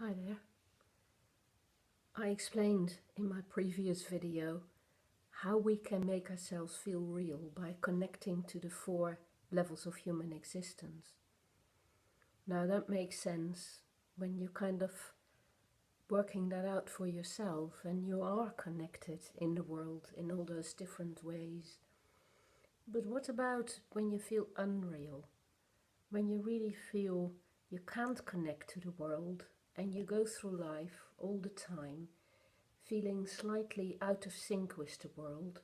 Hi there. I explained in my previous video how we can make ourselves feel real by connecting to the 4 levels of human existence. Now that makes sense when you're kind of working that out for yourself and you are connected in the world in all those different ways. But what about when you feel unreal? When you really feel you can't connect to the world and you go through life all the time feeling slightly out of sync with the world,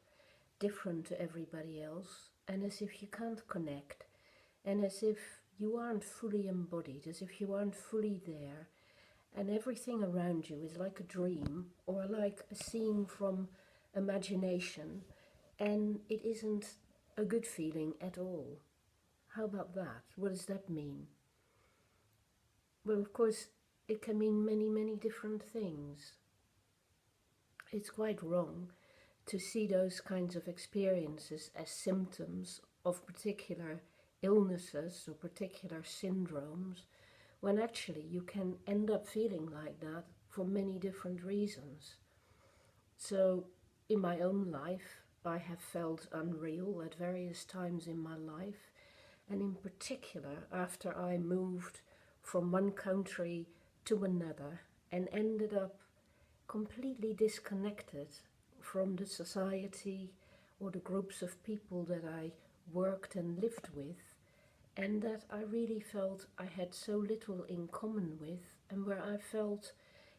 different to everybody else, and as if you can't connect, and as if you aren't fully embodied, as if you aren't fully there, and everything around you is like a dream or like a scene from imagination, and it isn't a good feeling at all. How about that? What does that mean? Well, of course, it can mean many, many different things. It's quite wrong to see those kinds of experiences as symptoms of particular illnesses or particular syndromes, when actually you can end up feeling like that for many different reasons. So, in my own life, I have felt unreal at various times in my life, and in particular after I moved from one country to another and ended up completely disconnected from the society or the groups of people that I worked and lived with, and that I really felt I had so little in common with, and where I felt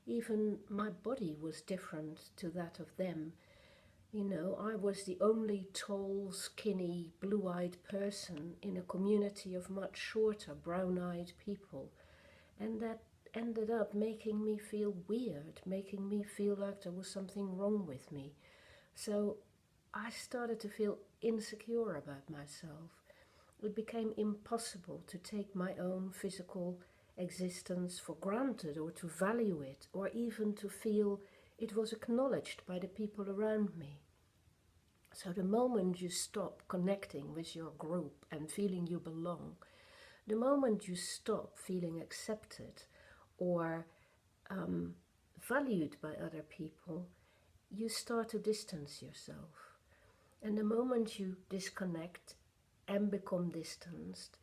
even my body was different to that of them. You know, I was the only tall, skinny, blue-eyed person in a community of much shorter, brown-eyed people, and that ended up making me feel weird, making me feel like there was something wrong with me. So I started to feel insecure about myself. It became impossible to take my own physical existence for granted or to value it or even to feel it was acknowledged by the people around me. So the moment you stop connecting with your group and feeling you belong, the moment you stop feeling accepted or valued by other people, you start to distance yourself. And the moment you disconnect and become distanced,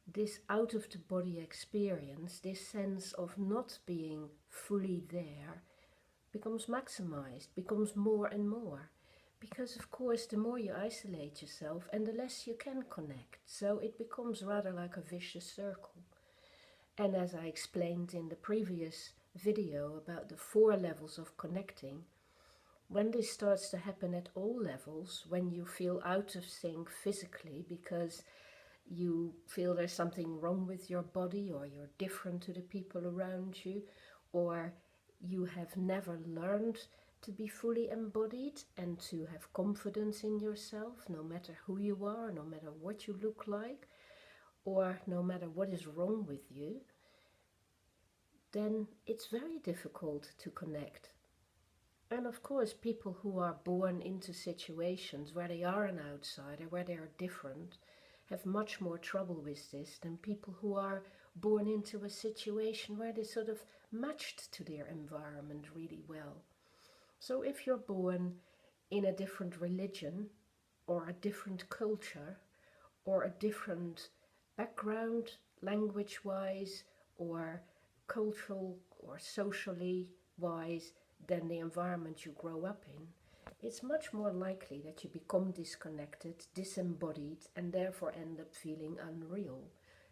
this out of the body experience, this sense of not being fully there, becomes maximized, becomes more and more. Because, of course, the more you isolate yourself and the less you can connect. So it becomes rather like a vicious circle. And as I explained in the previous video about the 4 levels of connecting, when this starts to happen at all levels, when you feel out of sync physically because you feel there's something wrong with your body or you're different to the people around you, or you have never learned to be fully embodied and to have confidence in yourself, no matter who you are, no matter what you look like, or no matter what is wrong with you, then it's very difficult to connect. And of course, people who are born into situations where they are an outsider, where they are different, have much more trouble with this than people who are born into a situation where they sort of matched to their environment really well. So if you're born in a different religion or a different culture or a different background, language-wise or cultural or socially wise than the environment you grow up in, it's much more likely that you become disconnected, disembodied, and therefore end up feeling unreal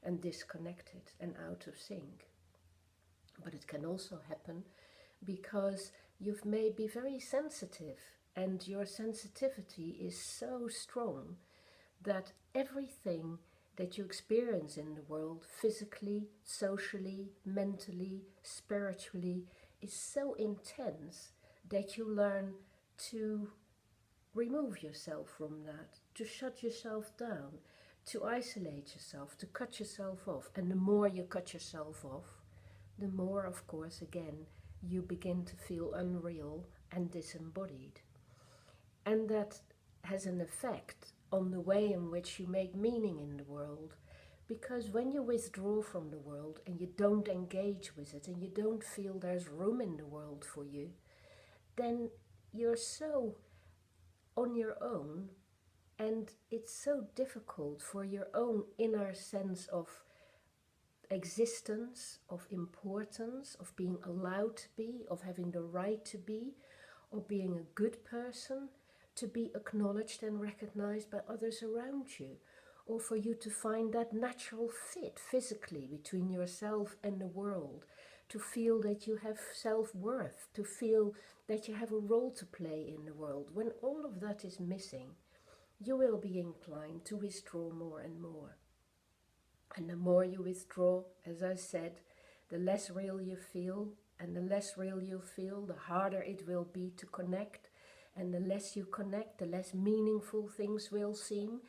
and disconnected and out of sync. But it can also happen because you may be very sensitive and your sensitivity is so strong that everything that you experience in the world, physically, socially, mentally, spiritually, is so intense that you learn to remove yourself from that, to shut yourself down, to isolate yourself, to cut yourself off. And the more you cut yourself off, the more, of course, again, you begin to feel unreal and disembodied. And that has an effect on the way in which you make meaning in the world, Because when you withdraw from the world and you don't engage with it and you don't feel there's room in the world for you, then you're so on your own, and it's so difficult for your own inner sense of existence, of importance, of being allowed to be, of having the right to be, of being a good person, to be acknowledged and recognized by others around you, or for you to find that natural fit physically between yourself and the world, to feel that you have self-worth, to feel that you have a role to play in the world. When all of that is missing, you will be inclined to withdraw more and more. And the more you withdraw, as I said, the less real you feel, and the less real you feel, the harder it will be to connect. And the less you connect, the less meaningful things will seem.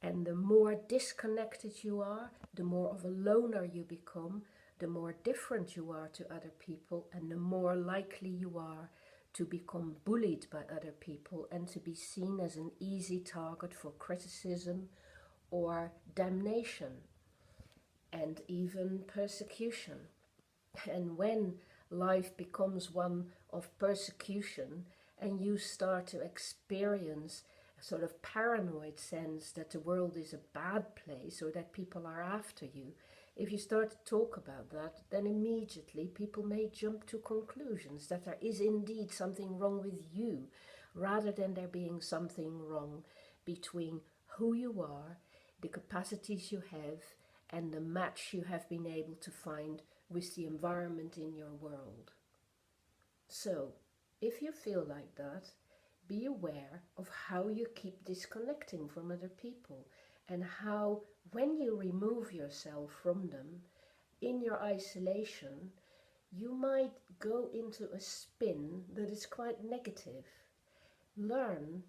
And the more disconnected you are, the more of a loner you become, the more different you are to other people, and the more likely you are to become bullied by other people and to be seen as an easy target for criticism or damnation and even persecution. And when life becomes one of persecution and you start to experience a sort of paranoid sense that the world is a bad place or that people are after you, if you start to talk about that, then immediately people may jump to conclusions that there is indeed something wrong with you, rather than there being something wrong between who you are, the capacities you have, and the match you have been able to find with the environment in your world. So, if you feel like that, be aware of how you keep disconnecting from other people, and how, when you remove yourself from them, in your isolation, you might go into a spin that is quite negative. Learn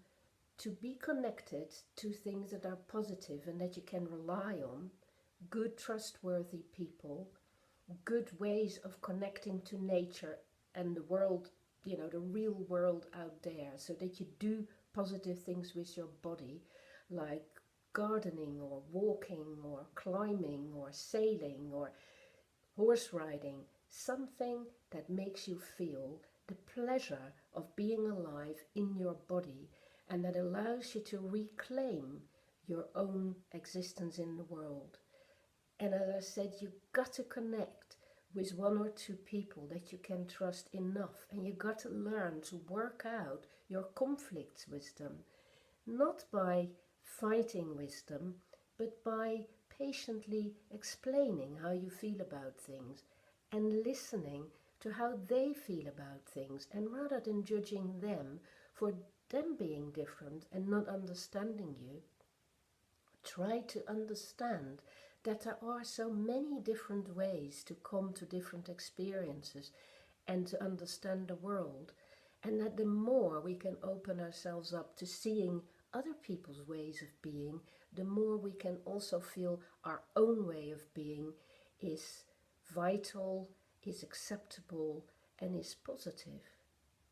to be connected to things that are positive and that you can rely on, good, trustworthy people, good ways of connecting to nature and the world, you know, the real world out there, so that you do positive things with your body, like gardening or walking or climbing or sailing or horse riding, something that makes you feel the pleasure of being alive in your body and that allows you to reclaim your own existence in the world. And as I said, you've got to connect with one or two people that you can trust enough, and you've got to learn to work out your conflicts with them, not by fighting with them, but by patiently explaining how you feel about things and listening to how they feel about things, and rather than judging them for them being different and not understanding you, try to understand that there are so many different ways to come to different experiences and to understand the world, and that the more we can open ourselves up to seeing other people's ways of being, the more we can also feel our own way of being is vital, is acceptable, and is positive.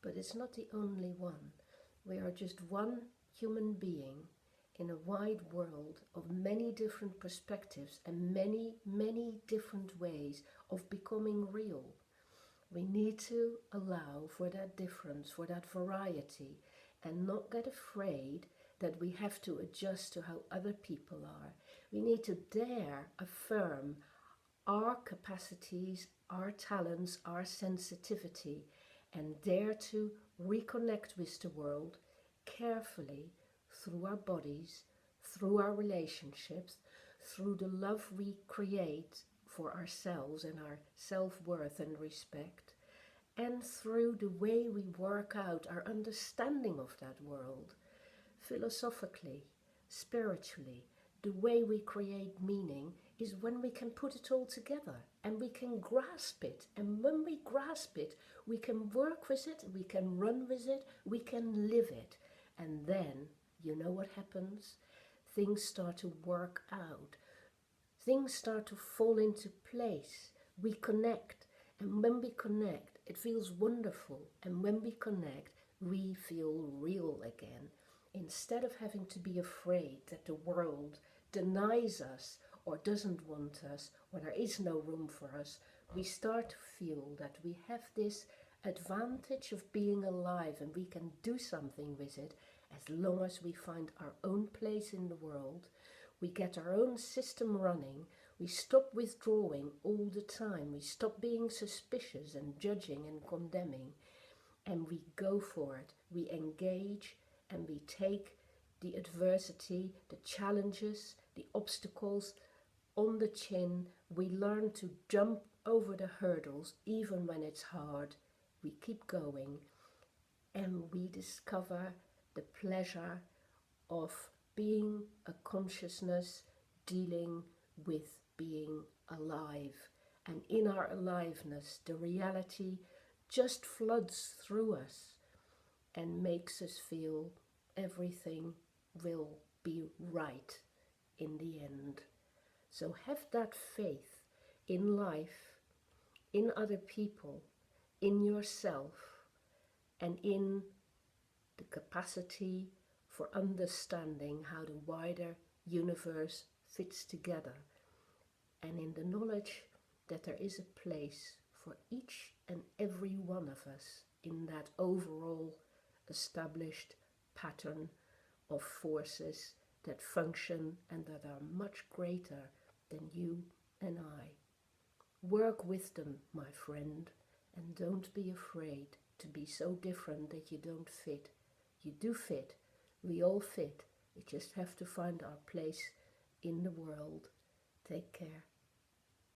But it's not the only one. We are just one human being in a wide world of many different perspectives and many, many different ways of becoming real. We need to allow for that difference, for that variety, and not get afraid that we have to adjust to how other people are. We need to dare affirm our capacities, our talents, our sensitivity, and dare to reconnect with the world carefully through our bodies, through our relationships, through the love we create for ourselves and our self-worth and respect, and through the way we work out our understanding of that world, philosophically, spiritually. The way we create meaning is when we can put it all together and we can grasp it. And when we grasp it, we can work with it, we can run with it, we can live it. And then, you know what happens? Things start to work out. Things start to fall into place. We connect. And when we connect, it feels wonderful. And when we connect, we feel real again. Instead of having to be afraid that the world denies us or doesn't want us, or there is no room for us, we start to feel that we have this advantage of being alive and we can do something with it as long as we find our own place in the world. We get our own system running. We stop withdrawing all the time. We stop being suspicious and judging and condemning. And we go for it. We engage and we take the adversity, the challenges, the obstacles on the chin. We learn to jump over the hurdles even when it's hard. We keep going and we discover the pleasure of being a consciousness dealing with being alive. And in our aliveness, the reality just floods through us and makes us feel everything will be right in the end. So have that faith in life, in other people, in yourself, and in the capacity for understanding how the wider universe fits together, and in the knowledge that there is a place for each and every one of us in that overall established pattern of forces that function and that are much greater than you and I. Work with them, my friend, and don't be afraid to be so different that you don't fit. You do fit. We all fit. We just have to find our place in the world. Take care.